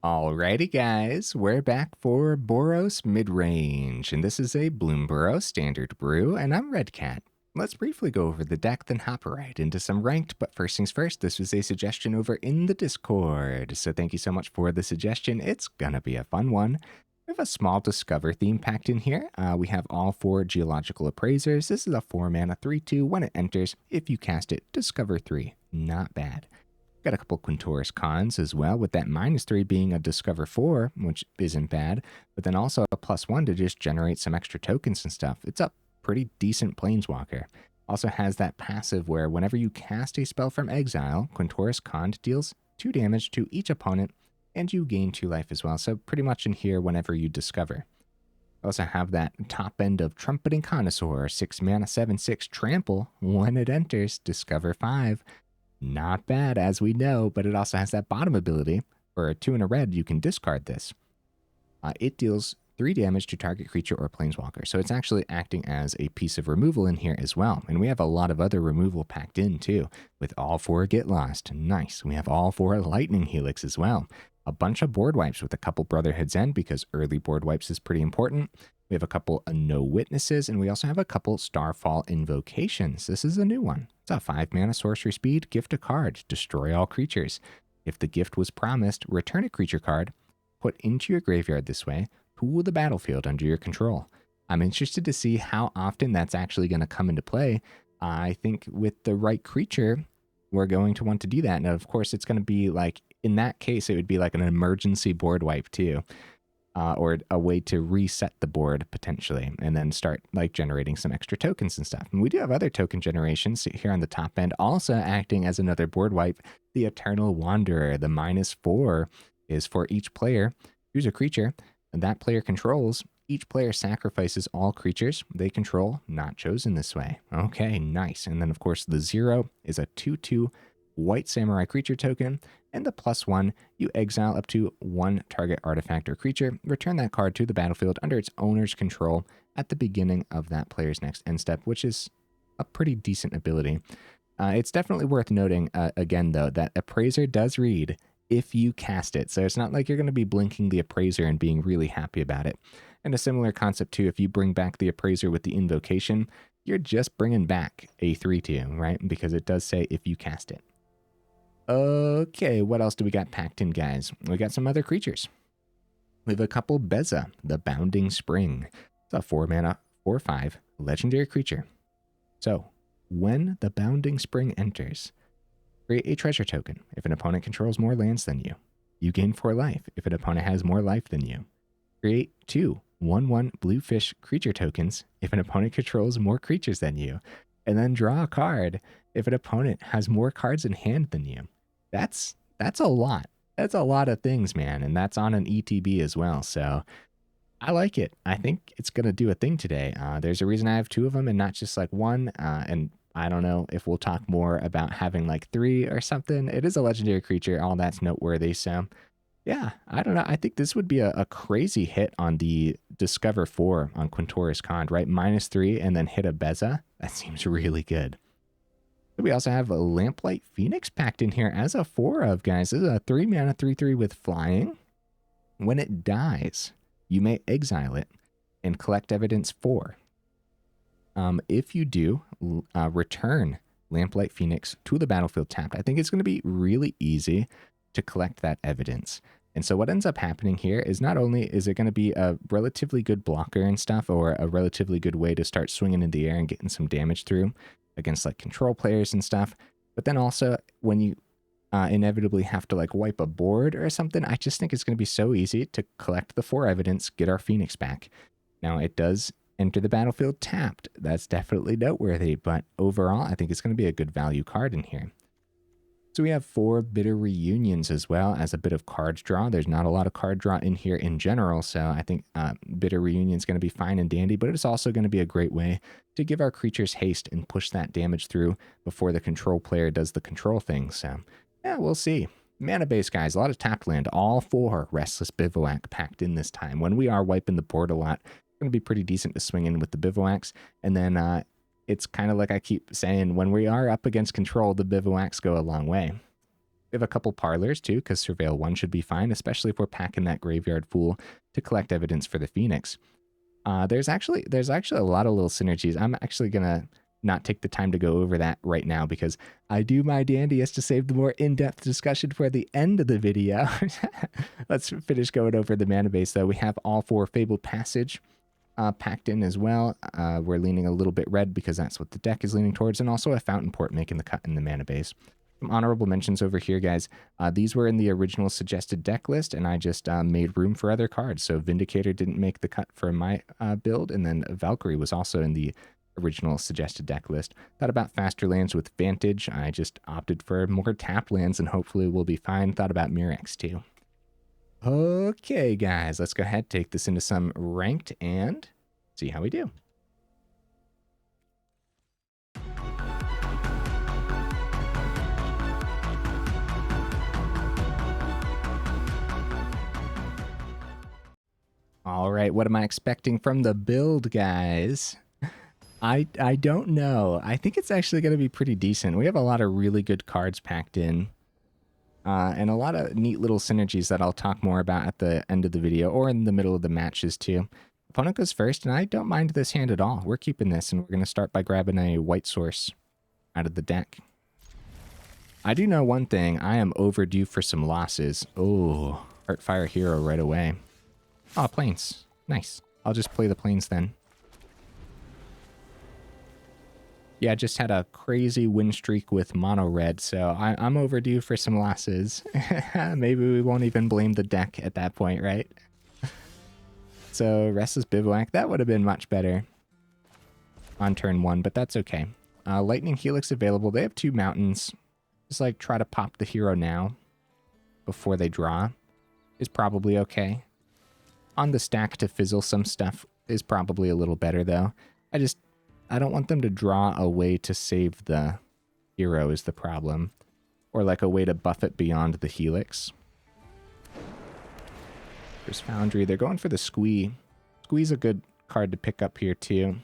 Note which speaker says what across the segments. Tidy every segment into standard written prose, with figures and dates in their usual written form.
Speaker 1: Alrighty guys, we're back for Boros Midrange, and this is a Bloomburrow standard brew, and I'm Redcat. Let's briefly go over the deck, then hop right into some ranked, but first things first, this was a suggestion over in the Discord, so thank you so much for the suggestion. It's gonna be a fun one. We have a small Discover theme packed in here. We have all 4 Geological Appraisers. This is a 4-mana 3/2. When it enters, if you cast it, discover 3. Not bad. Got a couple Quintorius Kands as well, with that -3 being a Discover 4, which isn't bad, but then also a +1 to just generate some extra tokens and stuff. It's a pretty decent Planeswalker. Also has that passive where whenever you cast a spell from exile, Quintorius Kand deals 2 damage to each opponent, and you gain 2 life as well. So pretty much in here whenever you discover. Also have that top end of Trumpeting Carnosaur, 6 mana, 7/6 trample. When it enters, discover 5. Not bad, as we know, but it also has that bottom ability. For a 2 and a red, you can discard this. It deals 3 damage to target creature or planeswalker, so it's actually acting as a piece of removal in here as well. And we have a lot of other removal packed in too, with all 4 Get Lost. Nice. We have all 4 Lightning Helix as well. A bunch of board wipes with a couple Brotherhoods End, because early board wipes is pretty important. We have a couple No Witnesses, and we also have a couple Starfall Invocations. This is a new one. It's a 5 mana sorcery speed, gift a card, destroy all creatures. If the gift was promised, return a creature card, put into your graveyard this way, to the battlefield under your control. I'm interested to see how often that's actually going to come into play. I think with the right creature, we're going to want to do that. And of course, it's going to be like, in that case, it would be like an emergency board wipe too. Or a way to reset the board potentially, and then start like generating some extra tokens and stuff. And we do have other token generations here on the top end, also acting as another board wipe. The Eternal Wanderer, the -4 is for each player. Choose a creature that player controls. Each player sacrifices all creatures they control not chosen this way. Okay, nice. And then of course the 0 is a 2/2 white samurai creature token, and the +1, you exile up to 1 target artifact or creature, return that card to the battlefield under its owner's control at the beginning of that player's next end step, which is a pretty decent ability. It's definitely worth noting, again though, that Appraiser does read if you cast it, so it's not like you're going to be blinking the Appraiser and being really happy about it. And a similar concept too, if you bring back the Appraiser with the Invocation, you're just bringing back a 3/2, right? Because it does say if you cast it. Okay, what else do we got packed in, guys? We got some other creatures. We have a couple Beza, the Bounding Spring. It's a 4 mana, 4/5 legendary creature. So, when the Bounding Spring enters, create a treasure token. If an opponent controls more lands than you, you gain 4 life. If an opponent has more life than you, create 2 1/1 bluefish creature tokens if an opponent controls more creatures than you, and then draw a card if an opponent has more cards in hand than you. That's a lot. That's a lot of things, man, and that's on an ETB as well, so I like it. I think it's going to do a thing today. There's a reason I have 2 of them and not just like 1, and I don't know if we'll talk more about having like 3 or something. It is a legendary creature, all that's noteworthy, so yeah, I don't know. I think this would be a crazy hit on the Discover 4 on Quintorius Kand, right? -3 and then hit a Beza. That seems really good. We also have a Lamplight Phoenix packed in here as a 4 of, guys. This is a 3 mana 3/3 with flying. When it dies, you may exile it and collect evidence 4. If you do, return Lamplight Phoenix to the battlefield tapped. I think it's going to be really easy to collect that evidence. And so what ends up happening here is not only is it going to be a relatively good blocker and stuff, or a relatively good way to start swinging in the air and getting some damage through against like control players and stuff, but then also when you inevitably have to like wipe a board or something, I just think it's going to be so easy to collect the 4 evidence, get our Phoenix back. Now it does enter the battlefield tapped. That's definitely noteworthy, but overall I think it's going to be a good value card in here. So we have 4 Bitter Reunions as well as a bit of card draw. There's not a lot of card draw in here in general, so I think Bitter Reunion is going to be fine and dandy, but it's also going to be a great way to give our creatures haste and push that damage through before the control player does the control thing. So yeah, we'll see. Mana base, guys, a lot of tapped land. All 4 Restless Bivouac packed in this time. When we are wiping the board a lot, it's going to be pretty decent to swing in with the Bivouacs, and then it's kind of like I keep saying, when we are up against control, the Bivouacs go a long way. We have a couple parlors too, because Surveil 1 should be fine, especially if we're packing that Graveyard Fool to collect evidence for the Phoenix. There's actually a lot of little synergies. I'm actually gonna not take the time to go over that right now because I do my dandiest to save the more in-depth discussion for the end of the video. Let's finish going over the mana base though. We have all 4 Fabled Passage packed in as well. We're leaning a little bit red because that's what the deck is leaning towards, and also a Fountainport making the cut in the mana base. Some honorable mentions over here, guys. These were in the original suggested deck list, and I just made room for other cards. So Vindicator didn't make the cut for my build, and then Valkyrie was also in the original suggested deck list. Thought about faster lands with Vantage. I just opted for more tap lands, and hopefully we'll be fine. Thought about Murex too. Okay, guys, let's go ahead, take this into some ranked, and see how we do. All right, what am I expecting from the build, guys? I don't know. I think it's actually going to be pretty decent. We have a lot of really good cards packed in. And a lot of neat little synergies that I'll talk more about at the end of the video or in the middle of the matches too. Opponent goes first, and I don't mind this hand at all. We're keeping this, and we're going to start by grabbing a white source out of the deck. I do know one thing. I am overdue for some losses. Oh, Heartfire Hero right away. Oh, Plains. Nice. I'll just play the Plains then. Yeah, just had a crazy win streak with mono red, so I'm overdue for some losses. Maybe we won't even blame the deck at that point, right? So Restless Bivouac, that would have been much better on turn 1, but that's okay. Lightning Helix available. They have 2 mountains. Just like try to pop the hero now before they draw is probably okay. On the stack to fizzle some stuff is probably a little better though. I don't want them to draw a way to save the hero is the problem. Or like a way to buff it beyond the Helix. There's Foundry. They're going for the Squee. Squee's a good card to pick up here too.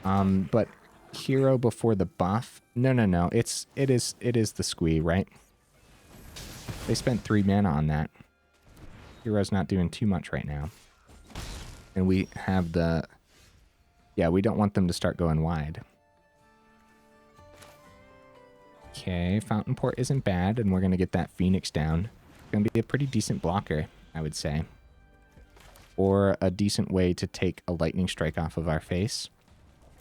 Speaker 1: But hero before the buff. No. It is the Squee, right? They spent 3 mana on that. Hero's not doing too much right now. And we have the... Yeah, we don't want them to start going wide. Okay, Fountainport isn't bad, and we're going to get that Phoenix down. It's going to be a pretty decent blocker, I would say. Or a decent way to take a lightning strike off of our face.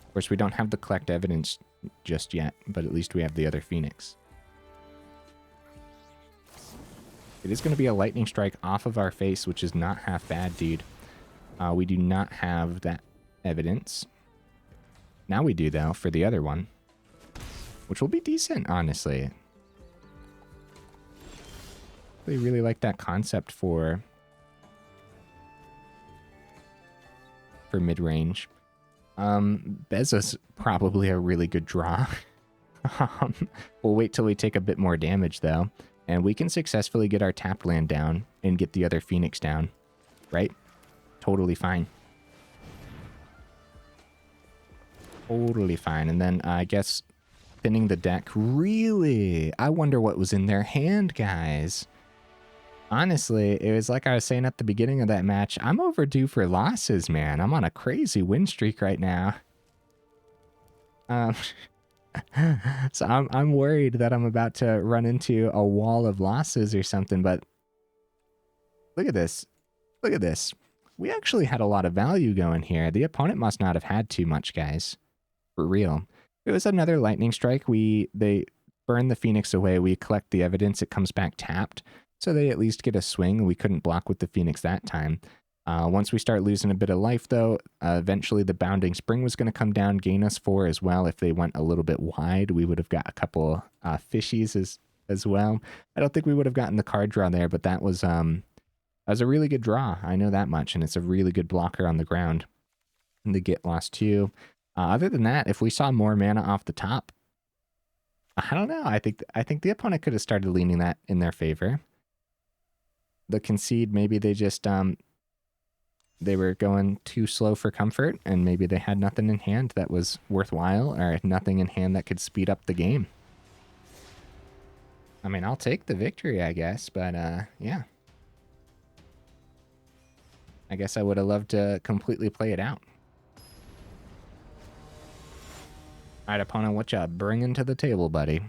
Speaker 1: Of course, we don't have the collect evidence just yet, but at least we have the other Phoenix. It is going to be a lightning strike off of our face, which is not half bad, dude. We do not have that evidence. Now we do, though, for the other one. Which will be decent, honestly. I really like that concept for mid-range. Beza's probably a really good draw. We'll wait till we take a bit more damage, though. And we can successfully get our tapped land down and get the other Phoenix down. Right? Totally fine. Totally fine. And then I guess thinning the deck. Really? I wonder what was in their hand, guys. Honestly, it was like I was saying at the beginning of that match. I'm overdue for losses, man. I'm on a crazy win streak right now. So I'm worried that I'm about to run into a wall of losses or something, but look at this. Look at this. We actually had a lot of value going here. The opponent must not have had too much, guys. For real. It was another lightning strike. They burn the Phoenix away. We collect the evidence. It comes back tapped. So they at least get a swing. We couldn't block with the Phoenix that time. Once we start losing a bit of life, though, eventually the Bounding Spring was going to come down, gain us 4 as well. If they went a little bit wide, we would have got a couple fishies as well. I don't think we would have gotten the card draw there, but that was a really good draw. I know that much, and it's a really good blocker on the ground. And the get lost too. Other than that, if we saw more mana off the top, I don't know. I think the opponent could have started leaning that in their favor. The concede, maybe they just they were going too slow for comfort, and maybe they had nothing in hand that was worthwhile, or nothing in hand that could speed up the game. I mean, I'll take the victory, I guess, but yeah. I guess I would have loved to completely play it out. All right, opponent, what you bringing to the table, buddy?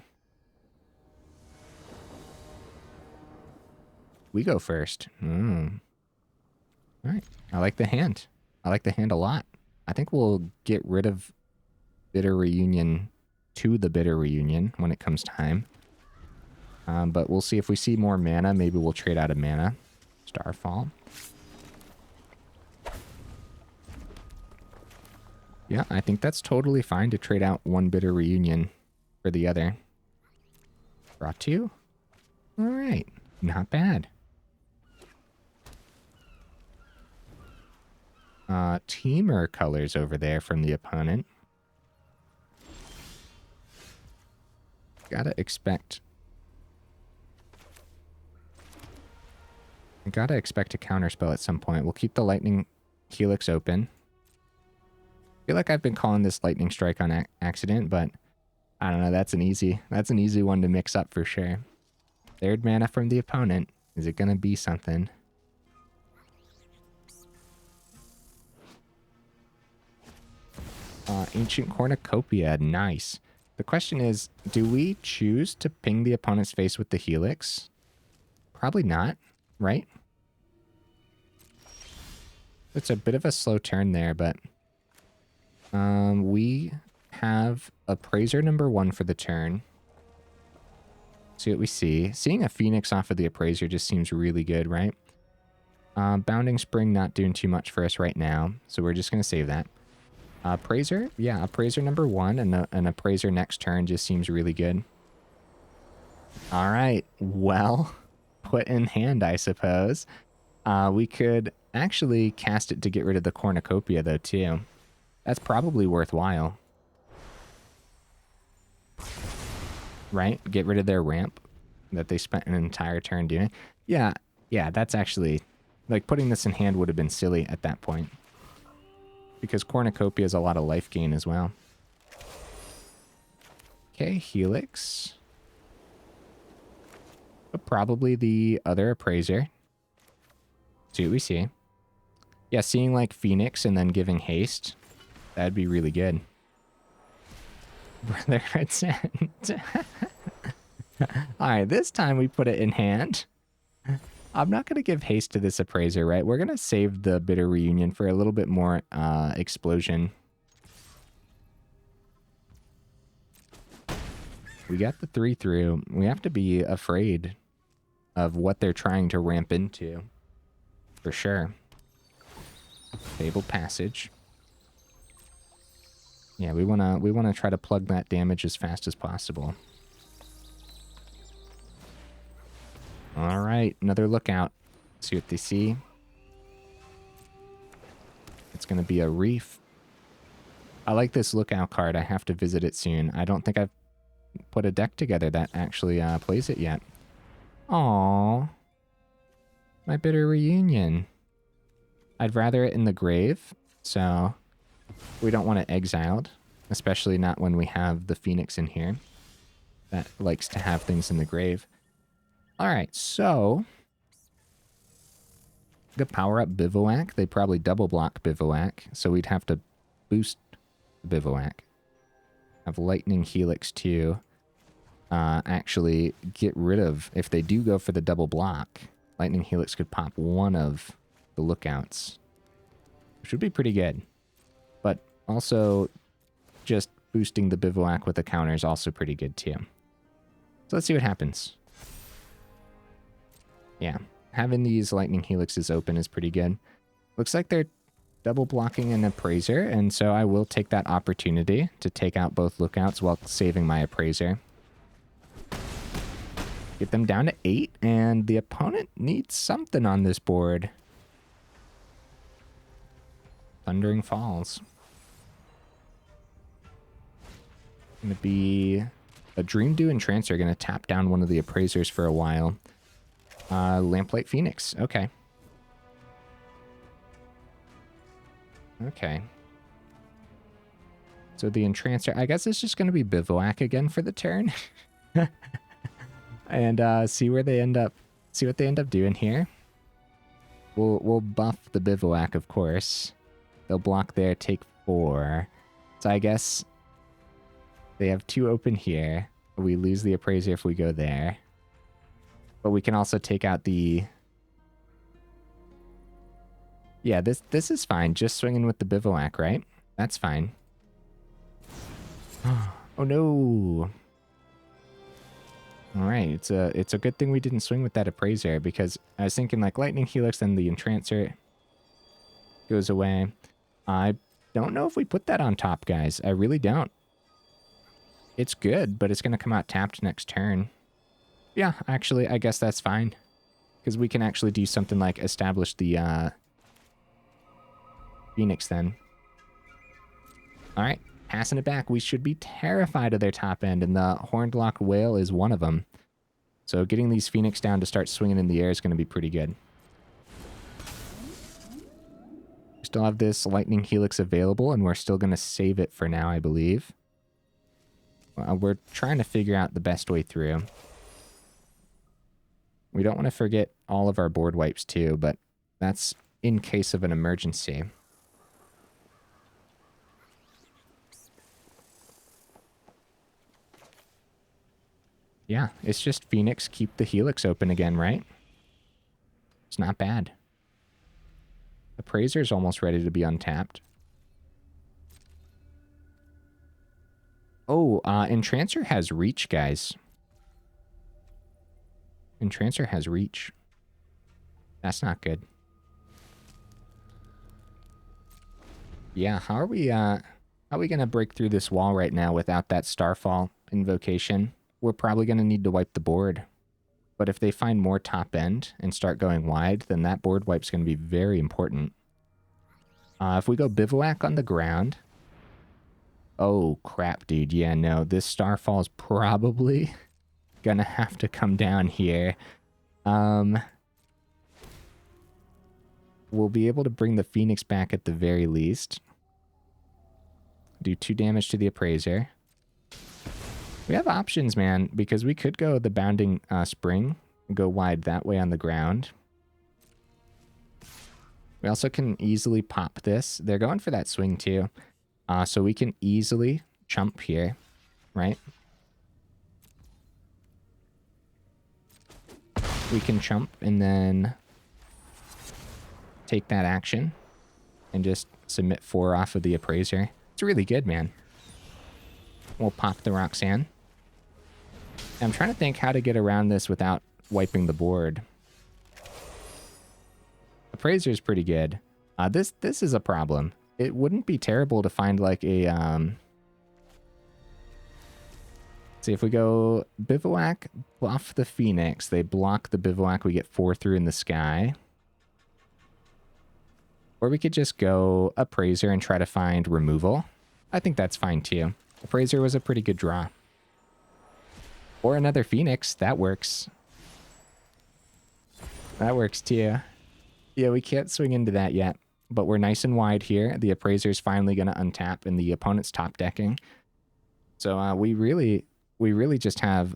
Speaker 1: We go first. All right, I like the hand. I like the hand a lot. I think we'll get rid of Bitter Reunion to the Bitter Reunion when it comes time. But we'll see if we see more mana. Maybe we'll trade out of mana. Starfall. Yeah, I think that's totally fine to trade out one Bitter Reunion for the other. Brought to you? All right, not bad. Teamer colors over there from the opponent. Gotta expect a counterspell at some point. We'll keep the Lightning Helix open. I feel like I've been calling this Lightning Strike on accident, but I don't know. That's an easy one to mix up for sure. Third mana from the opponent. Is it gonna be something? Ancient Cornucopia, nice. The question is, do we choose to ping the opponent's face with the Helix? Probably not, right? It's a bit of a slow turn there, but we have Appraiser #1 for the turn. See what we see. Seeing a Phoenix off of the Appraiser just seems really good, right? Bounding Spring not doing too much for us right now, so we're just going to save that. Appraiser? Yeah, Appraiser #1 and an Appraiser next turn just seems really good. All right, well, put in hand, I suppose. We could actually cast it to get rid of the Cornucopia, though, too. That's probably worthwhile. Right? Get rid of their ramp that they spent an entire turn doing. Yeah, that's actually... Like, putting this in hand would have been silly at that point. Because Cornucopia is a lot of life gain as well. Okay, Helix. But probably the other Appraiser. See what we see. Yeah, seeing like Phoenix and then giving haste. That'd be really good. Brotherhood sent. Alright, this time we put it in hand. I'm not going to give haste to this Appraiser, right? We're going to save the Bitter Reunion for a little bit more explosion. We got the 3 through. We have to be afraid of what they're trying to ramp into. For sure. Fabled Passage. Yeah, we wanna try to plug that damage as fast as possible. All right, another lookout. See what they see. It's gonna be a reef. I like this lookout card. I have to visit it soon. I don't think I've put a deck together that actually plays it yet. Aww. My Bitter Reunion. I'd rather it in the grave, so we don't want it exiled, especially not when we have the Phoenix in here that likes to have things in the grave. All right, so the power up Bivouac. They probably double block Bivouac, so we'd have to boost Bivouac. Have Lightning Helix too. Actually get rid of, if they do go for the double block, Lightning Helix could pop one of the lookouts, which would be pretty good. But also just boosting the Bivouac with a counter is also pretty good too. So let's see what happens. Yeah, having these Lightning Helixes open is pretty good. Looks like they're double blocking an Appraiser, and so I will take that opportunity to take out both lookouts while saving my Appraiser. Get them down to 8, and the opponent needs something on this board. Thundering Falls. Gonna be a Dream Dew and Trance are gonna tap down one of the Appraisers for a while. Lamplight Phoenix. Okay. Okay. So the Entrancer, I guess it's just going to be Bivouac again for the turn. and see where they end up. See what they end up doing here. We'll buff the Bivouac, of course. They'll block there, take 4. So I guess they have 2 open here. We lose the Appraiser if we go there. But we can also take out the... Yeah, this is fine. Just swinging with the Bivouac, right? That's fine. Oh no! Alright, it's a good thing we didn't swing with that Appraiser, because I was thinking like Lightning Helix, then the Entrancer goes away. I don't know if we put that on top, guys. I really don't. It's good, but it's going to come out tapped next turn. Yeah, actually, I guess that's fine. Because we can actually do something like establish the Phoenix then. Alright, passing it back. We should be terrified of their top end, and the Horned-Lock Whale is one of them. So getting these Phoenix down to start swinging in the air is going to be pretty good. We still have this Lightning Helix available, and we're still going to save it for now, I believe. We're trying to figure out the best way through. We don't want to forget all of our board wipes too, but that's in case of an emergency. Yeah, it's just Phoenix, keep the Helix open again, right? It's not bad. Appraiser's almost ready to be untapped. Oh, Entrancer has reach, guys. Entrancer has reach. That's not good. Yeah, how are we gonna break through this wall right now without that Starfall Invocation? We're probably gonna need to wipe the board. But if they find more top end and start going wide, then that board wipe's gonna be very important. If we go Bivouac on the ground... Oh, crap, dude. Yeah, no, this Starfall's probably gonna have to come down here. We'll be able to bring the Phoenix back at the very least. Do 2 damage to the Appraiser. We have options, man, because we could go the Bounding Spring and go wide that way on the ground. We also can easily pop this. They're going for that swing, too. So we can easily chump here, right? We can chump and then take that action and just submit 4 off of the Appraiser. It's really good, man. We'll pop the Roxanne. I'm trying to think how to get around this without wiping the board. Appraiser's pretty good. This is a problem. It wouldn't be terrible to find like a, see, if we go Bivouac, buff the Phoenix, they block the Bivouac, we get 4 through in the sky. Or we could just go Appraiser and try to find removal. I think that's fine too. Appraiser was a pretty good draw. Or another Phoenix, that works. That works too. Yeah, we can't swing into that yet. But we're nice and wide here. The Appraiser's finally going to untap, and the opponent's top decking. So we really just have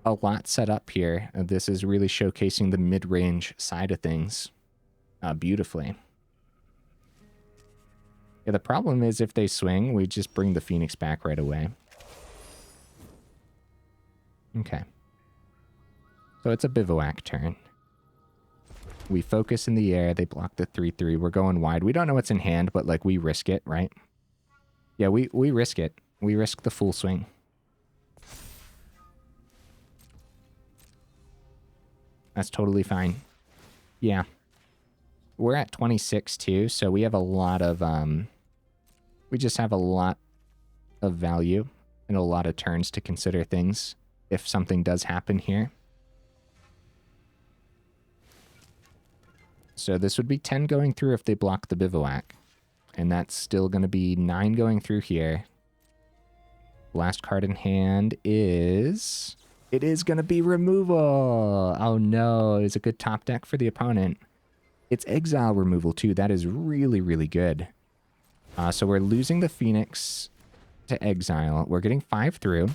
Speaker 1: a lot set up here. This is really showcasing the mid-range side of things beautifully. Yeah, the problem is if they swing, we just bring the Phoenix back right away. Okay. So it's a Bivouac turn. We focus in the air. They block the 3/3. We're going wide. We don't know what's in hand, but like we risk it, right? Yeah, we risk it. We risk the full swing. That's totally fine. Yeah. We're at 26 too, so we have a lot of we just have a lot of value and a lot of turns to consider things if something does happen here. So this would be 10 going through if they block the Bivouac. And that's still going to be 9 going through here. Last card in hand is... It is going to be removal! Oh no, it's a good top deck for the opponent. It's exile removal too. That is really, really good. So we're losing the Phoenix to exile. We're getting 5 through.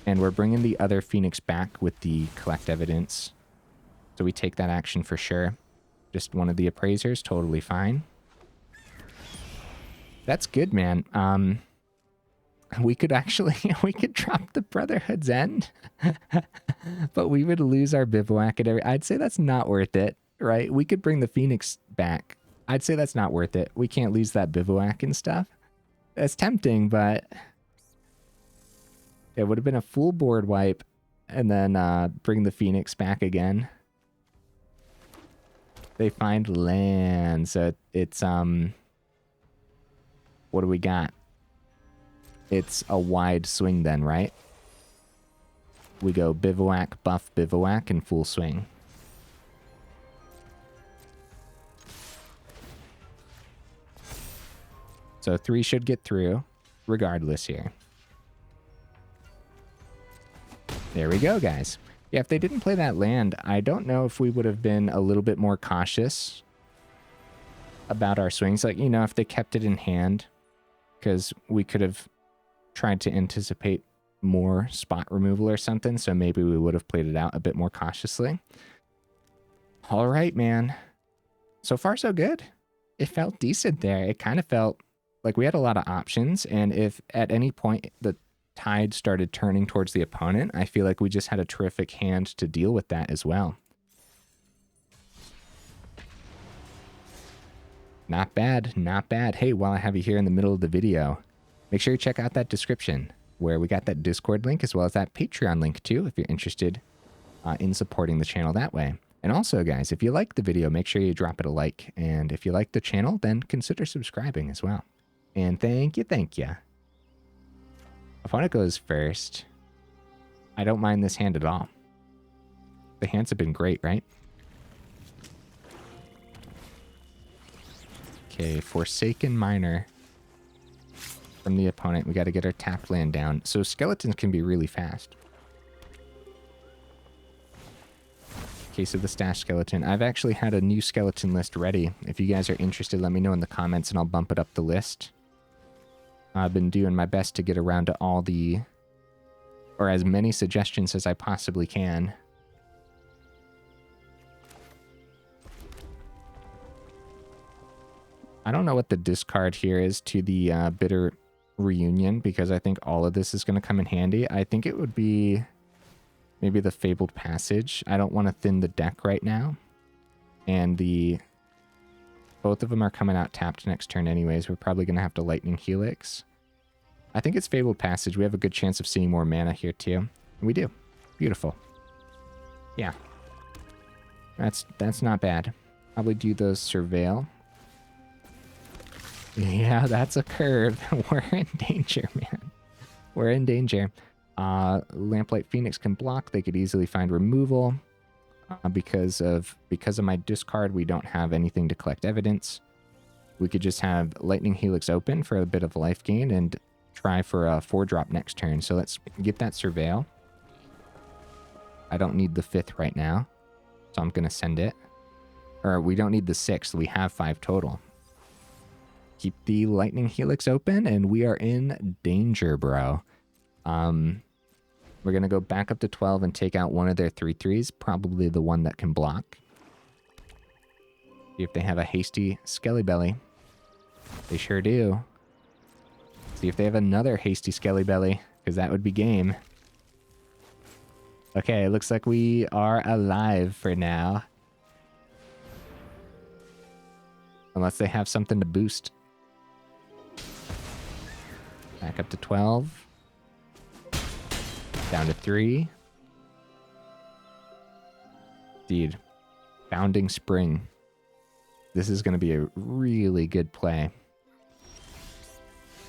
Speaker 1: And we're bringing the other Phoenix back with the collect evidence. So we take that action for sure. Just one of the appraisers, totally fine. That's good, man. We could actually, we could drop the Brotherhood's End, but we would lose our Bivouac and I'd say that's not worth it, right? We could bring the Phoenix back. I'd say that's not worth it. We can't lose that Bivouac and stuff. That's tempting, but it would have been a full board wipe and then bring the Phoenix back again. They find land, so it's, what do we got? It's a wide swing then, right? We go Bivouac, buff Bivouac, and full swing. So 3 should get through, regardless here. There we go, guys. Yeah, if they didn't play that land, I don't know if we would have been a little bit more cautious about our swings. Like, you know, if they kept it in hand, because we could have tried to anticipate more spot removal or something, so maybe we would have played it out a bit more cautiously. All right, man. So far, so good. It felt decent there. It kind of felt like we had a lot of options, and if at any point the tide started turning towards the opponent, I feel like we just had a terrific hand to deal with that as well. Not bad, not bad. Hey, while I have you here in the middle of the video, make sure you check out that description where we got that Discord link as well as that Patreon link too, if you're interested in supporting the channel that way. And also, guys, if you like the video, make sure you drop it a like. And if you like the channel, then consider subscribing as well. And thank you, thank you. Opponent goes first. I don't mind this hand at all. The hands have been great, right? Okay, Forsaken Miner from the opponent. We got to get our tapped land down. So skeletons can be really fast. Case of the stash skeleton. I've actually had a new skeleton list ready. If you guys are interested, let me know in the comments and I'll bump it up the list. I've been doing my best to get around to all the, or as many suggestions as I possibly can. I don't know what the discard here is to the Bitter Reunion, because I think all of this is going to come in handy. I think it would be maybe the Fabled Passage. I don't want to thin the deck right now. And both of them are coming out tapped next turn anyways. We're probably going to have to Lightning Helix. I think it's Fabled Passage. We have a good chance of seeing more mana here too. We do. Beautiful. Yeah. That's not bad. Probably do those Surveil. Yeah, that's a curve. We're in danger, man. We're in danger. Lamplight Phoenix can block. They could easily find removal. Because of my discard, we don't have anything to collect evidence. We could just have Lightning Helix open for a bit of life gain and try for a 4-drop next turn. So let's get that Surveil. I don't need the 5th right now, so I'm going to send it. Or we don't need the 6th. We have 5 total. Keep the Lightning Helix open, and we are in danger, bro. We're going to go back up to 12 and take out one of their 3/3s, probably the one that can block. See if they have a hasty Skelly Belly. They sure do. See if they have another hasty Skelly Belly, because that would be game. Okay, it looks like we are alive for now. Unless they have something to boost. Back up to 12. Down to 3. Dude. Bounding Spring. This is going to be a really good play.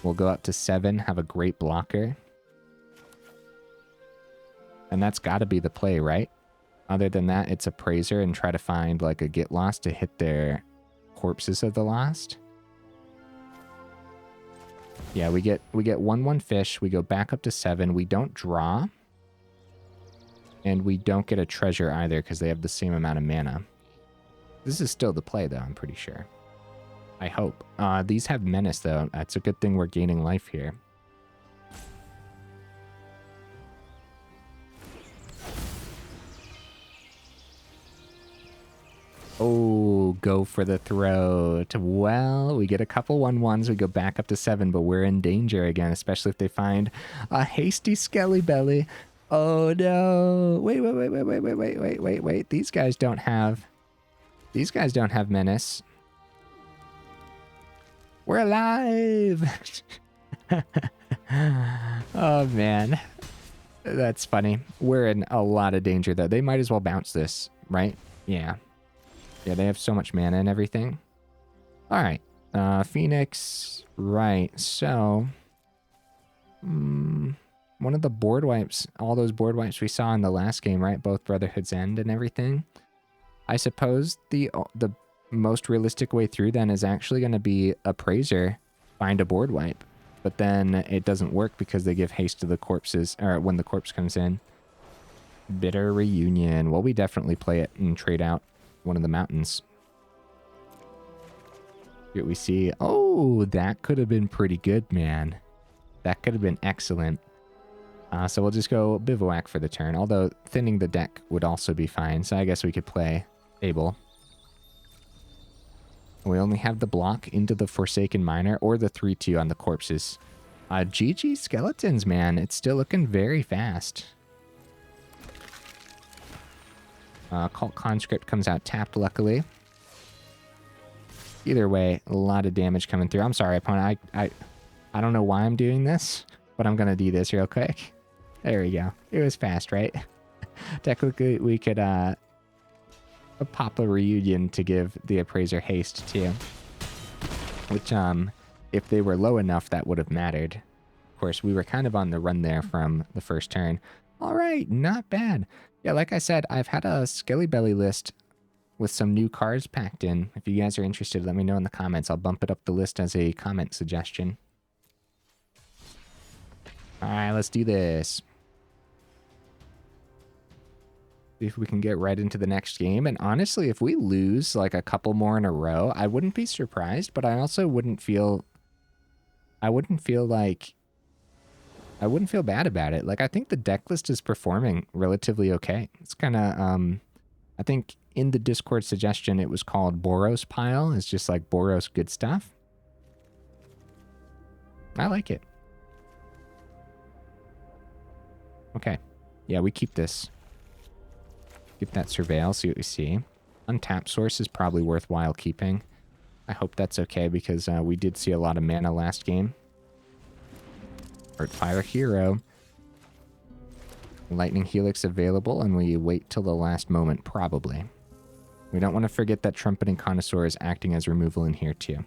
Speaker 1: We'll go up to 7, have a great blocker. And that's got to be the play, right? Other than that, it's Appraiser and try to find like a Get Lost to hit their Corpses of the Lost. Yeah, we get 1/1 fish. We go back up to 7. We don't draw. And we don't get a treasure either because they have the same amount of mana. This is still the play though, I'm pretty sure. I hope. These have Menace though. That's a good thing we're gaining life here. Oh, go for the throat. Well, we get a couple 1/1s. We go back up to 7, but we're in danger again, especially if they find a hasty Skelly Belly. Oh no. Wait. These guys don't have menace. We're alive. Oh man. That's funny. We're in a lot of danger though. They might as well bounce this, right? Yeah. Yeah, they have so much mana and everything. All right. Phoenix. Right. So, one of the board wipes, all those board wipes we saw in the last game, right? Both Brotherhood's End and everything. I suppose the most realistic way through then is actually going to be Appraiser, find a board wipe. But then it doesn't work because they give haste to the corpses, or when the corpse comes in. Bitter Reunion. Well, we definitely play it and trade out one of the mountains. Here we see. Oh, that could have been pretty good, man. That could have been excellent. So we'll just go Bivouac for the turn, although thinning the deck would also be fine. So I guess we could play Fable. We only have the block into the Forsaken Miner or the 3/2 on the corpses. GG Skeletons, man. It's still looking very fast. Cult Conscript comes out tapped, luckily. Either way, a lot of damage coming through. I'm sorry, opponent. I don't know why I'm doing this, but I'm going to do this real quick. There we go. It was fast, right? Technically, we could pop a Reunion to give the Appraiser haste, too. Which, if they were low enough, that would have mattered. Of course, we were kind of on the run there from the first turn. All right, not bad. Yeah, like I said, I've had a Skelly Belly list with some new cards packed in. If you guys are interested, let me know in the comments. I'll bump it up the list as a comment suggestion. All right, let's do this. See if we can get right into the next game. And honestly, if we lose like a couple more in a row, I wouldn't be surprised, but I also wouldn't feel bad about it. Like, I think the deck list is performing relatively okay. It's kind of, I think in the Discord suggestion, it was called Boros Pile. It's just like Boros good stuff. I like it. Okay. Yeah, we keep this. Keep that Surveil, see what we see. Untapped Source is probably worthwhile keeping. I hope that's okay because we did see a lot of mana last game. Heartfire Hero. Lightning Helix available, and we wait till the last moment, probably. We don't want to forget that Trumpeting Carnosaur is acting as removal in here, too.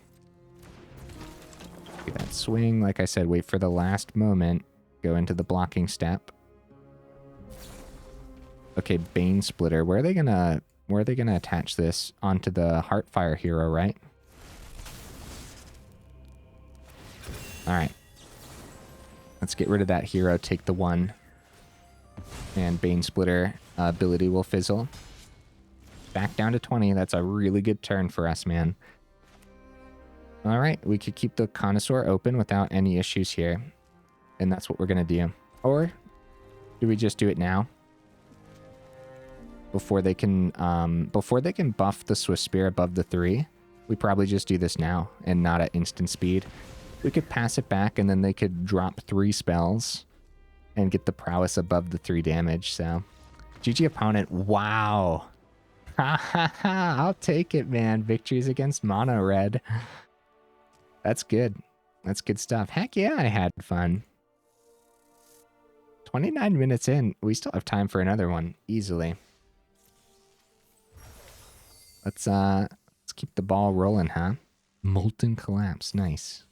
Speaker 1: Do that swing. Like I said, wait for the last moment. Go into the blocking step. Okay, Bane Splitter. Where are they gonna attach this? Onto the Heartfire Hero, right? Alright. Let's get rid of that hero, take the 1. And Bane Splitter ability will fizzle. Back down to 20. That's a really good turn for us, man. Alright, we could keep the Connoisseur open without any issues here. And that's what we're gonna do. Or do we just do it now? Before they can buff the Swift Spear above the 3, we probably just do this now and not at instant speed. We could pass it back and then they could drop 3 spells and get the prowess above the 3 damage. So, GG opponent. Wow. Ha ha ha. I'll take it, man. Victories against Mono Red. That's good. That's good stuff. Heck yeah, I had fun. 29 minutes in. We still have time for another one. Easily. Let's keep the ball rolling, huh? Molten Collapse. Nice.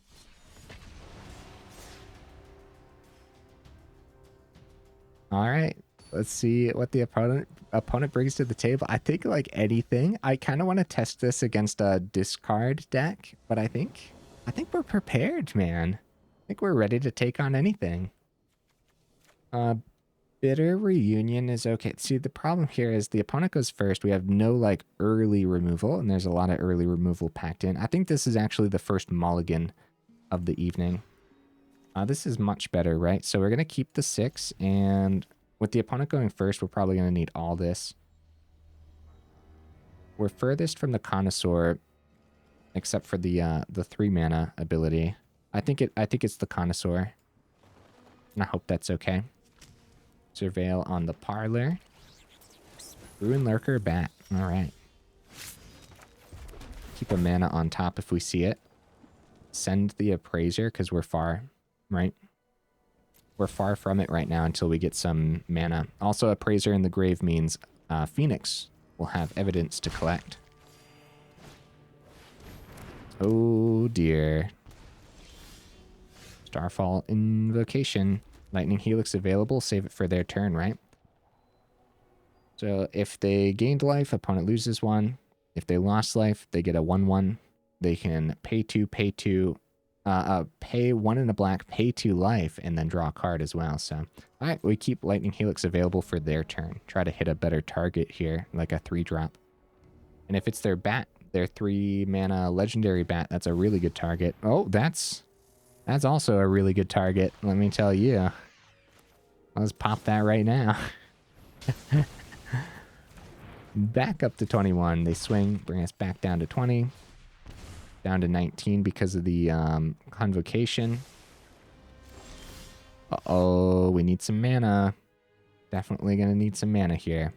Speaker 1: All right. Let's see what the opponent brings to the table. I think like anything. I kind of want to test this against a discard deck, but I think we're prepared, man. I think we're ready to take on anything. Bitter Reunion is okay. See, the problem here is the opponent goes first. We have no like early removal, and there's a lot of early removal packed in. I think this is actually the first mulligan of the evening. This is much better, right? So we're going to keep the 6, and with the opponent going first, we're probably going to need all this. We're furthest from the Connoisseur, except for the 3 mana ability. I think it's the Connoisseur. And I hope that's okay. Surveil on the Parlor. Ruin Lurker, Bat. Alright. Keep a mana on top if we see it. Send the Appraiser, because we're far, right? We're far from it right now until we get some mana. Also, Appraiser in the grave means Phoenix will have evidence to collect. Oh dear. Starfall Invocation. Lightning Helix available. Save it for their turn, right? So if they gained life, opponent loses 1. If they lost life, they get a 1/1. They can pay 2, pay 1 in a black, pay 2 life, and then draw a card as well. So, all right, we keep Lightning Helix available for their turn. Try to hit a better target here, like a 3-drop. And if it's their bat, their 3 mana legendary bat, that's a really good target. Oh, that's also a really good target, let me tell you. Let's pop that right now. Back up to 21. They swing, bring us back down to 20. Down to 19 because of the Convocation. Uh-oh, we need some mana. Definitely going to need some mana here.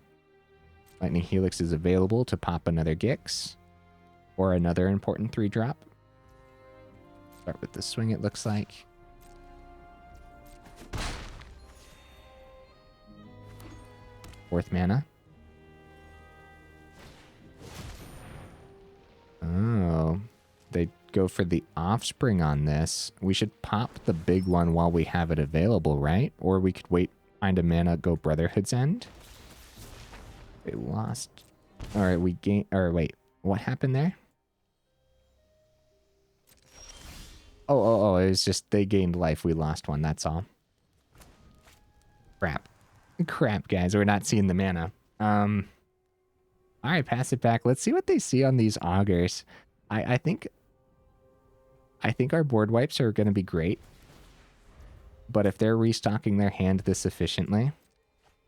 Speaker 1: Lightning Helix is available to pop another Gix. Or another important 3-drop. Start with the swing, it looks like. Fourth mana. Oh, they go for the offspring on this. We should pop the big one while we have it available, right? Or we could wait, find a mana, go Brotherhood's End. They lost. All right, we gain. Or wait, what happened there? Oh, it was just they gained life. We lost 1, that's all. Crap, guys, we're not seeing the mana. All right, pass it back. Let's see what they see on these augurs. I think our board wipes are going to be great. But if they're restocking their hand this efficiently,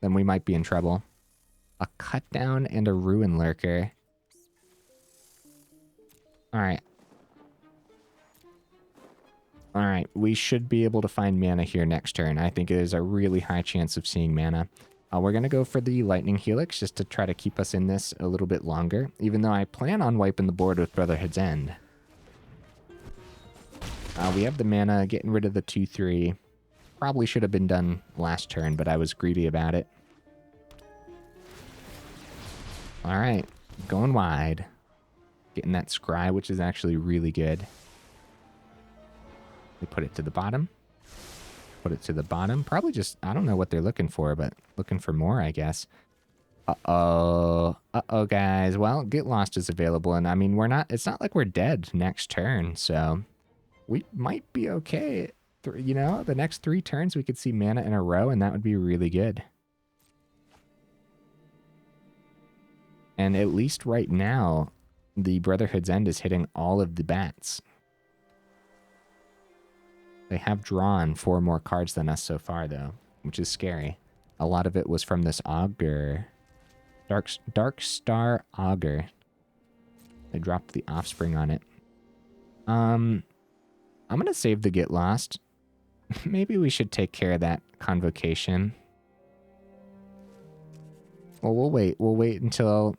Speaker 1: then we might be in trouble. A cut down and a ruin lurker. All right. All right, we should be able to find mana here next turn. I think there's a really high chance of seeing mana. We're going to go for the Lightning Helix just to try to keep us in this a little bit longer, even though I plan on wiping the board with Brotherhood's End. We have the mana, getting rid of the 2/3. Probably should have been done last turn, but I was greedy about it. All right, going wide. Getting that scry, which is actually really good. We put it to the bottom. Put it to the bottom. Probably just, I don't know what they're looking for, but looking for more, I guess. Uh-oh, guys. Well, Get Lost is available, and I mean, it's not like we're dead next turn, so we might be okay. You know, the next 3 turns we could see mana in a row, and that would be really good. And at least right now, the Brotherhood's End is hitting all of the bats. They have drawn 4 more cards than us so far, though, which is scary. A lot of it was from this Augur. Dark Star Augur. They dropped the offspring on it. I'm going to save the Get Lost. Maybe we should take care of that Convocation. Well, we'll wait. We'll wait until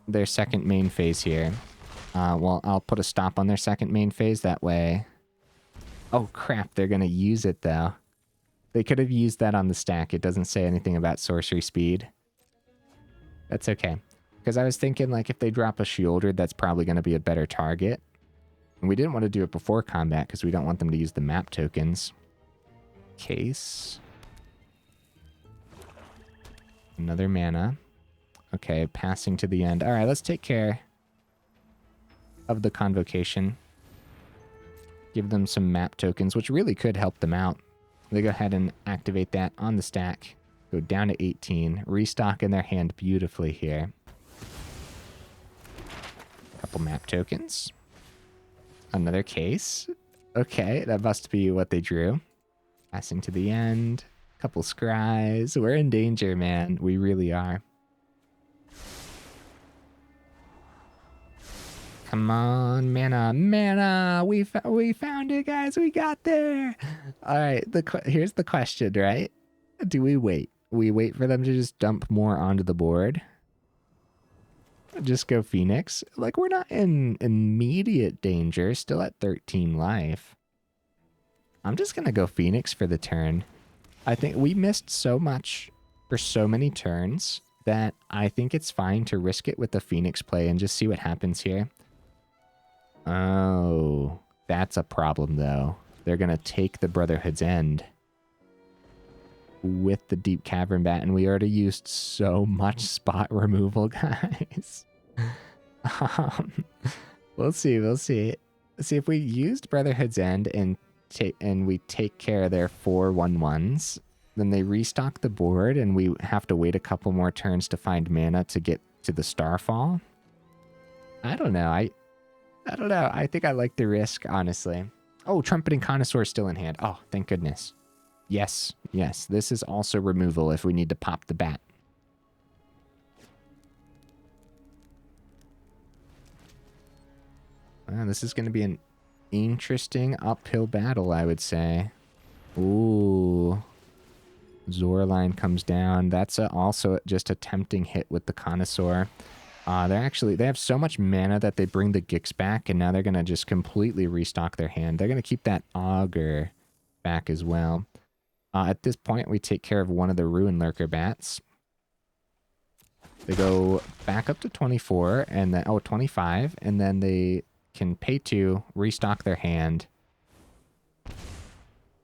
Speaker 1: their second main phase here. Well, I'll put a stop on their second main phase. That way... Oh, crap. They're going to use it, though. They could have used that on the stack. It doesn't say anything about sorcery speed. That's okay. Because I was thinking, like, if they drop a Sheoldred, that's probably going to be a better target. And we didn't want to do it before combat because we don't want them to use the map tokens. Case. Another mana. Okay, passing to the end. All right, let's take care of the Convocation. Give them some map tokens, which really could help them out. They go ahead and activate that on the stack. Go down to 18. Restock in their hand beautifully here. Couple map tokens. Another case. Okay, that must be what they drew. Passing to the end. Couple scries. We're in danger, man. We really are. Come on, mana, mana! We found it, guys. We got there. All right. Here's the question, right? Do we wait? We wait for them to just dump more onto the board. Just go Phoenix. Like, we're not in immediate danger. Still at 13 life. I'm just gonna go Phoenix for the turn. I think we missed so much for so many turns that I think it's fine to risk it with the Phoenix play and just see what happens here. Oh, that's a problem, though. They're going to take the Brotherhood's End with the Deep Cavern Bat, and we already used so much spot removal, guys. We'll see. We'll see. See, if we used Brotherhood's End and we take care of their 4/1/1s, then they restock the board, and we have to wait a couple more turns to find mana to get to the Starfall. I don't know. I don't know. I think I like the risk, honestly. Oh, Trumpeting Carnosaur is still in hand. Oh, thank goodness. Yes, yes. This is also removal if we need to pop the bat. This is going to be an interesting uphill battle, I would say. Ooh. Zoraline comes down. That's also just a tempting hit with the Carnosaur. They have so much mana that they bring the Gix back, and now they're going to just completely restock their hand. They're going to keep that Augur back as well. At this point, we take care of one of the Ruin Lurker bats. They go back up to 24, and then, 25, and then they can pay 2, restock their hand.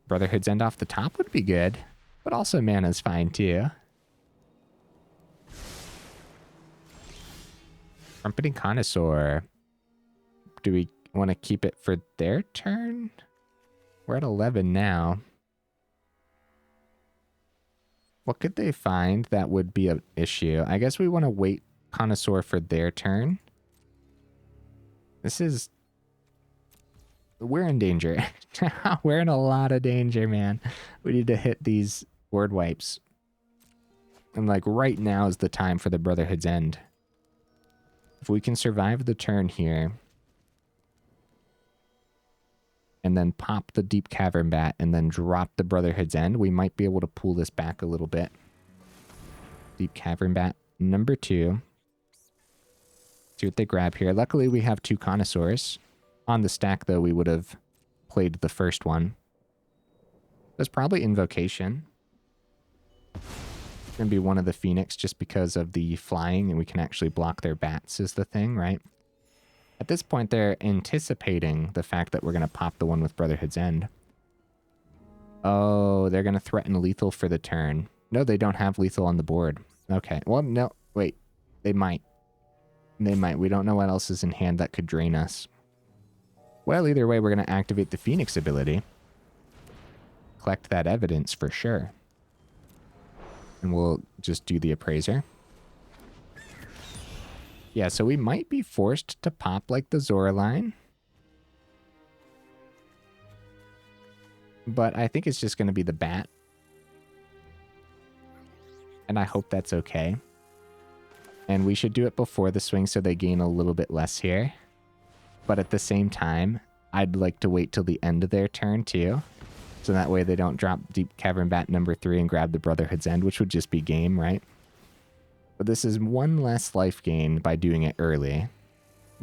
Speaker 1: Brotherhood's End off the top would be good, but also mana's fine too. Trumpeting Carnosaur. Do we want to keep it for their turn? We're at 11 now. What could they find that would be an issue? I guess we want to wait Carnosaur for their turn. We're in danger. We're in a lot of danger, man. We need to hit these board wipes. And like right now is the time for the Brotherhood's End. If we can survive the turn here, and then pop the Deep Cavern Bat, and then drop the Brotherhood's End, we might be able to pull this back a little bit. Deep Cavern Bat, number 2. See what they grab here. Luckily, we have 2 Carnosaurs. On the stack, though, we would have played the first one. That's probably Invocation. It's going to be one of the Phoenix just because of the flying, and we can actually block their bats is the thing, right? At this point, they're anticipating the fact that we're going to pop the one with Brotherhood's End. Oh, they're going to threaten lethal for the turn. No, they don't have lethal on the board. Okay. Well, no. Wait. They might. They might. We don't know what else is in hand that could drain us. Well, either way, we're going to activate the Phoenix ability. Collect that evidence for sure. And we'll just do the Appraiser. Yeah, so we might be forced to pop like the Zoraline. But I think it's just going to be the bat. And I hope that's okay. And we should do it before the swing so they gain a little bit less here. But at the same time, I'd like to wait till the end of their turn too. So that way they don't drop Deep Cavern Bat number 3 and grab the Brotherhood's End, which would just be game, right? But this is one less life gain by doing it early.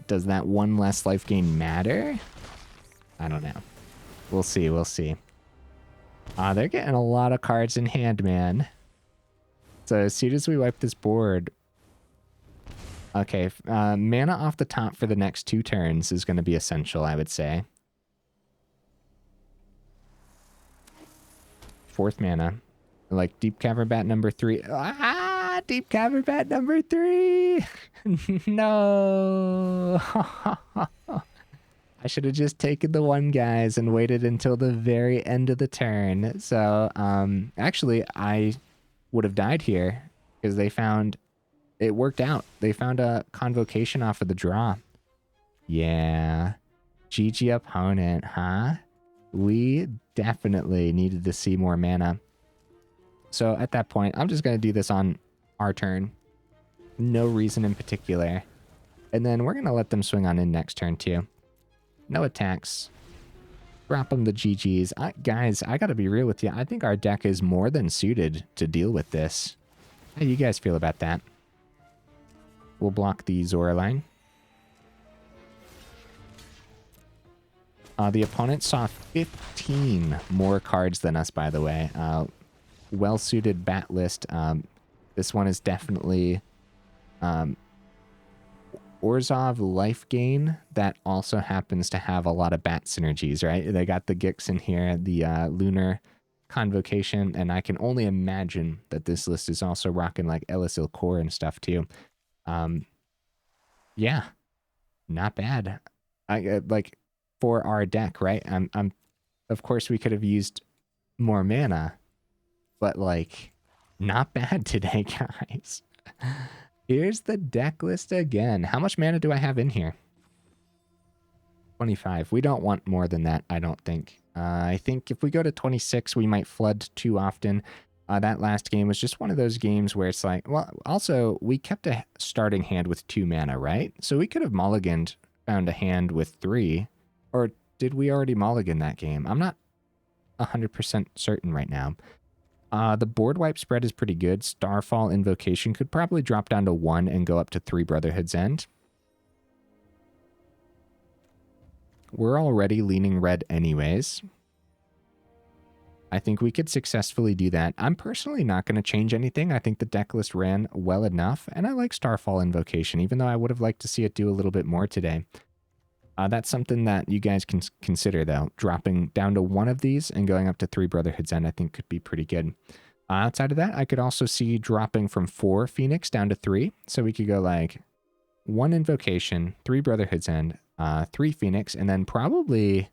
Speaker 1: Does that one less life gain matter? I don't know. We'll see, we'll see. They're getting a lot of cards in hand, man. So as soon as we wipe this board... Okay, mana off the top for the next 2 turns is going to be essential, I would say. 4th mana. Like Deep Cavern Bat number 3. Ah, Deep Cavern Bat number 3! No! I should have just taken the 1, guys, and waited until the very end of the turn. So, actually, I would have died here because they found... It worked out. They found a Convocation off of the draw. Yeah. GG opponent, huh? We definitely needed to see more mana. So at that point, I'm just going to do this on our turn. No reason in particular. And then we're going to let them swing on in next turn too. No attacks. Drop them the GGs. Guys, I got to be real with you. I think our deck is more than suited to deal with this. How do you guys feel about that? We'll block the Zora line. The opponent saw 15 more cards than us, by the way. Well-suited bat list. This one is definitely Orzhov Life Gain that also happens to have a lot of bat synergies, right? They got the Gix in here, the Lunar Convocation, and I can only imagine that this list is also rocking like Elisil Core and stuff too. Yeah, not bad. Like for our deck, right? Of course we could have used more mana, but like not bad today, guys. Here's the deck list again. How much mana do I have in here? 25. We don't want more than that, I don't think. I think if we go to 26, we might flood too often. That last game was just one of those games where it's like, well, also, we kept a starting hand with 2 mana, right? So we could have mulliganed, found a hand with 3. Or did we already mulligan that game? I'm not 100% certain right now. The board wipe spread is pretty good. Starfall Invocation could probably drop down to 1 and go up to 3 Brotherhood's End. We're already leaning red anyways. I think we could successfully do that. I'm personally not going to change anything. I think the deck list ran well enough, and I like Starfall Invocation, even though I would have liked to see it do a little bit more today. That's something that you guys can consider, though. Dropping down to 1 of these and going up to 3 Brotherhood's End, I think could be pretty good. Outside of that, I could also see dropping from 4 Phoenix down to 3. So we could go like 1 Invocation, 3 Brotherhood's End, 3 Phoenix, and then probably...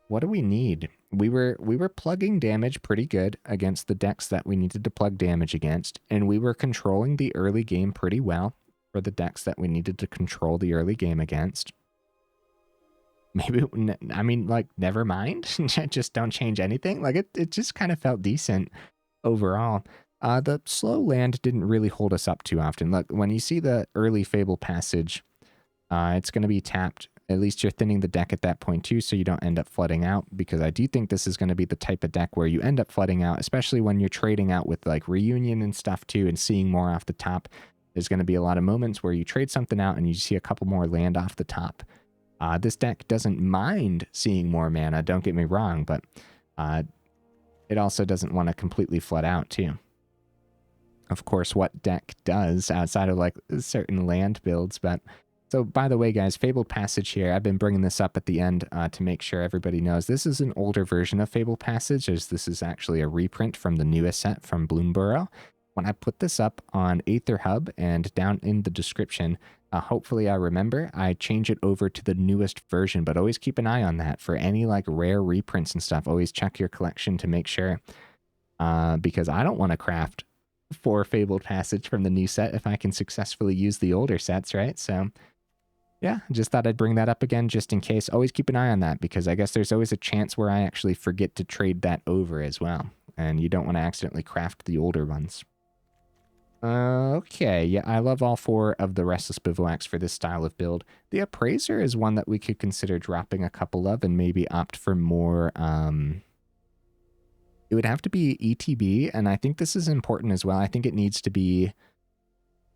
Speaker 1: What do we need? We were plugging damage pretty good against the decks that we needed to plug damage against, and we were controlling the early game pretty well for the decks that we needed to control the early game against. Maybe, I mean, like, never mind. Just don't change anything. Like, it just kind of felt decent overall. The slow land didn't really hold us up too often. Look, when you see the early Fabled Passage, it's going to be tapped. At least you're thinning the deck at that point too, so you don't end up flooding out, because I do think this is going to be the type of deck where you end up flooding out, especially when you're trading out with like Reunion and stuff too and seeing more off the top. There's going to be a lot of moments where you trade something out and you see a couple more land off the top. This deck doesn't mind seeing more mana, don't get me wrong, but it also doesn't want to completely flood out too. Of course, what deck does outside of like certain land builds, but... So, by the way, guys, Fabled Passage here, I've been bringing this up at the end to make sure everybody knows. This is an older version of Fabled Passage, as this is actually a reprint from the newest set from Bloomburrow. When I put this up on Aether Hub and down in the description, hopefully I remember, I change it over to the newest version, but always keep an eye on that for any like rare reprints and stuff. Always check your collection to make sure, because I don't want to craft 4 Fabled Passage from the new set if I can successfully use the older sets, right? So... yeah, just thought I'd bring that up again just in case. Always keep an eye on that, because I guess there's always a chance where I actually forget to trade that over as well. And you don't want to accidentally craft the older ones. Okay, yeah, I love all 4 of the Restless Bivouacs for this style of build. The Appraiser is one that we could consider dropping a couple of and maybe opt for more... It would have to be ETB, and I think this is important as well. I think it needs to be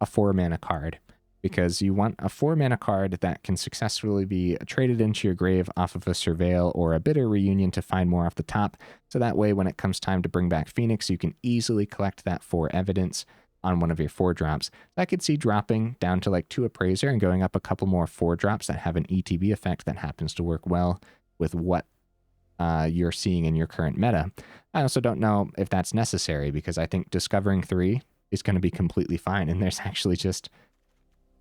Speaker 1: a 4-mana card, because you want a 4-mana card that can successfully be traded into your grave off of a Surveil or a Bitter Reunion to find more off the top. So that way, when it comes time to bring back Phoenix, you can easily collect that 4 evidence on one of your 4-drops. I could see dropping down to like 2 Appraiser and going up a couple more 4-drops that have an ETB effect that happens to work well with what you're seeing in your current meta. I also don't know if that's necessary, because I think discovering 3 is going to be completely fine, and there's actually just...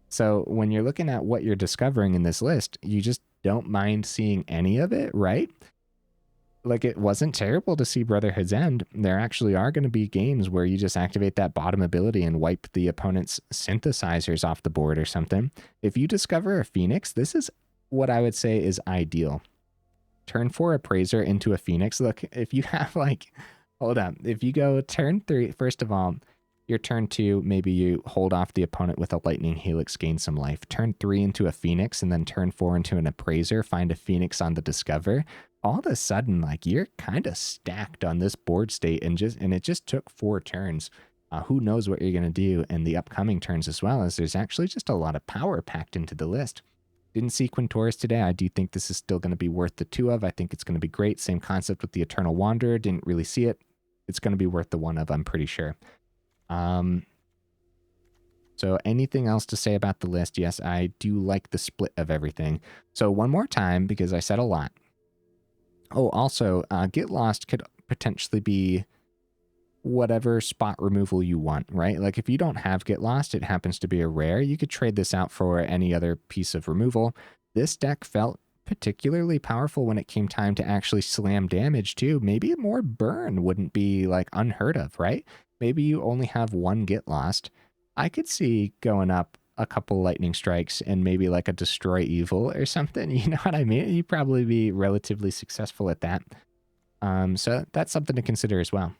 Speaker 1: So when you're looking at what you're discovering in this list, you just don't mind seeing any of it, right? Like, it wasn't terrible to see Brotherhood's End. There actually are going to be games where you just activate that bottom ability and wipe the opponent's synthesizers off the board or something. If you discover a Phoenix, this is what I would say is ideal. Turn 4 Appraiser into a Phoenix. Look, if you have like... Hold up. If you go turn 3, first of all... Your turn 2, maybe you hold off the opponent with a Lightning Helix, gain some life. Turn 3 into a Phoenix, and then turn 4 into an Appraiser, find a Phoenix on the Discover. All of a sudden, like, you're kind of stacked on this board state, and it just took 4 turns. Who knows what you're going to do in the upcoming turns as well, as there's actually just a lot of power packed into the list. Didn't see Quintorius today. I do think this is still going to be worth the 2 of. I think it's going to be great. Same concept with the Eternal Wanderer. Didn't really see it. It's going to be worth the 1 of, I'm pretty sure. So anything else to say about the list? Yes, I do like the split of everything. So one more time, because I said a lot. Oh, also, Get Lost could potentially be whatever spot removal you want, right? Like if you don't have Get Lost, it happens to be a rare, you could trade this out for any other piece of removal. This deck felt particularly powerful when it came time to actually slam damage too. Maybe more burn wouldn't be like unheard of, right? Maybe you only have 1 Get Lost. I could see going up a couple lightning strikes and maybe like a destroy evil or something. You know what I mean? You'd probably be relatively successful at that. So that's something to consider as well.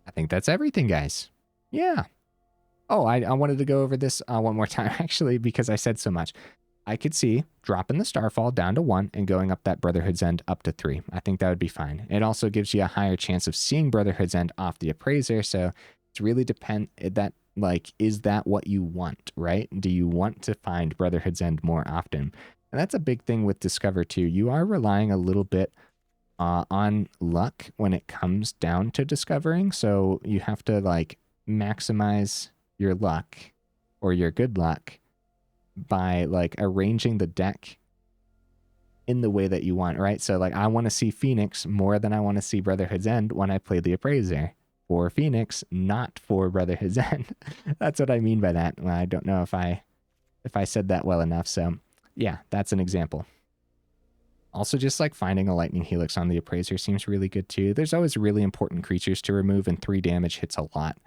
Speaker 1: I think that's everything, guys. Yeah. Oh, I wanted to go over this one more time, actually, because I said so much. I could see dropping the Starfall down to 1 and going up that Brotherhood's End up to 3. I think that would be fine. It also gives you a higher chance of seeing Brotherhood's End off the Appraiser, so it's really that, like, is that what you want, right? Do you want to find Brotherhood's End more often? And that's a big thing with Discover too. You are relying a little bit on luck when it comes down to discovering, so you have to like maximize your luck or your good luck by like arranging the deck in the way that you want, right? So like I want to see Phoenix more than I want to see Brotherhood's End when I play the Appraiser. For Phoenix, not for Brotherhood's End. That's what I mean by that. Well, I don't know if I said that well enough. So yeah, that's an example. Also, just like finding a Lightning Helix on the Appraiser seems really good too. There's always really important creatures to remove, and 3 damage hits a lot.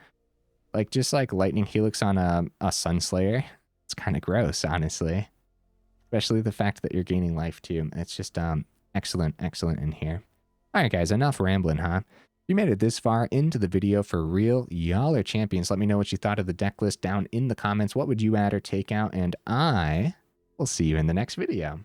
Speaker 1: Like just like Lightning Helix on a Sunslayer, it's kind of gross, honestly. Especially the fact that you're gaining life too. It's just excellent in here. All right, guys, enough rambling, huh? If you made it this far into the video for real, y'all are champions. Let me know what you thought of the deck list down in the comments. What would you add or take out? And I will see you in the next video.